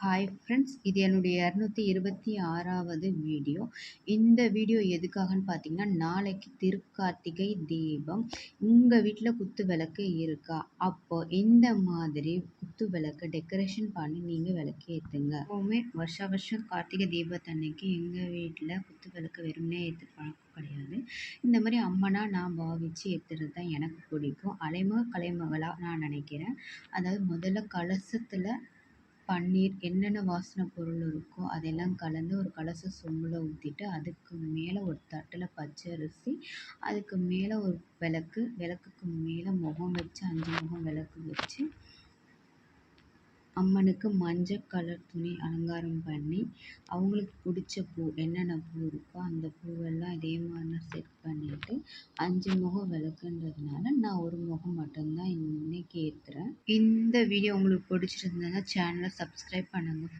Hi friends, இது என்னுடைய 226வது video. இந்த வீடியோ எதுக்காகன்னு பார்த்தீங்கன்னா, நாளைக்கு திருக்கார்த்திகை தீபம். உங்கள் வீட்டில் குத்து விளக்கு இருக்கா? அப்போ இந்த மாதிரி குத்து விளக்கு டெக்கரேஷன் பண்ணி நீங்கள் விளக்கு ஏற்றுங்க. எப்போவுமே வருஷம் கார்த்திகை தீபத்தன்னைக்கு எங்கள் வீட்டில் குத்து விளக்கு வெறுமனே ஏற்று பழக்கம் கிடையாது. இந்த மாதிரி அம்மனாக நான் பாவித்து ஏற்றுறது தான் எனக்கு பிடிக்கும். அலைமுக கலைமகளாக நான் நினைக்கிறேன். அதாவது முதல்ல கலசத்தில் பன்னீர் என்னென்ன வாசனை பொருள் இருக்கோ அதெல்லாம் கலந்து ஒரு கலச சொம்பில் ஊற்றிட்டு, அதுக்கு மேலே ஒரு தட்டில் பச்சரிசி, அதுக்கு மேலே ஒரு விளக்குக்கு மேலே முகம் வச்சு 5 முகம் விளக்கு வச்சு அம்மனுக்கு மஞ்சள் கலர் துணி அலங்காரம் பண்ணி, அவங்களுக்கு பிடிச்ச பூ என்னென்ன பூ இருக்கோ அந்த பூவெல்லாம் இதே மாதிரி செட் பண்ணிவிட்டு 5 முகம் விளக்குன்றதுனால நான் ஒரு முகம் மட்டும்தான் இன்னைக்கு ஏற்றுறேன். இந்த வீடியோ உங்களுக்கு பிடிச்சிருந்ததுன்னா சேனலை சப்ஸ்கிரைப் பண்ணுங்கள்.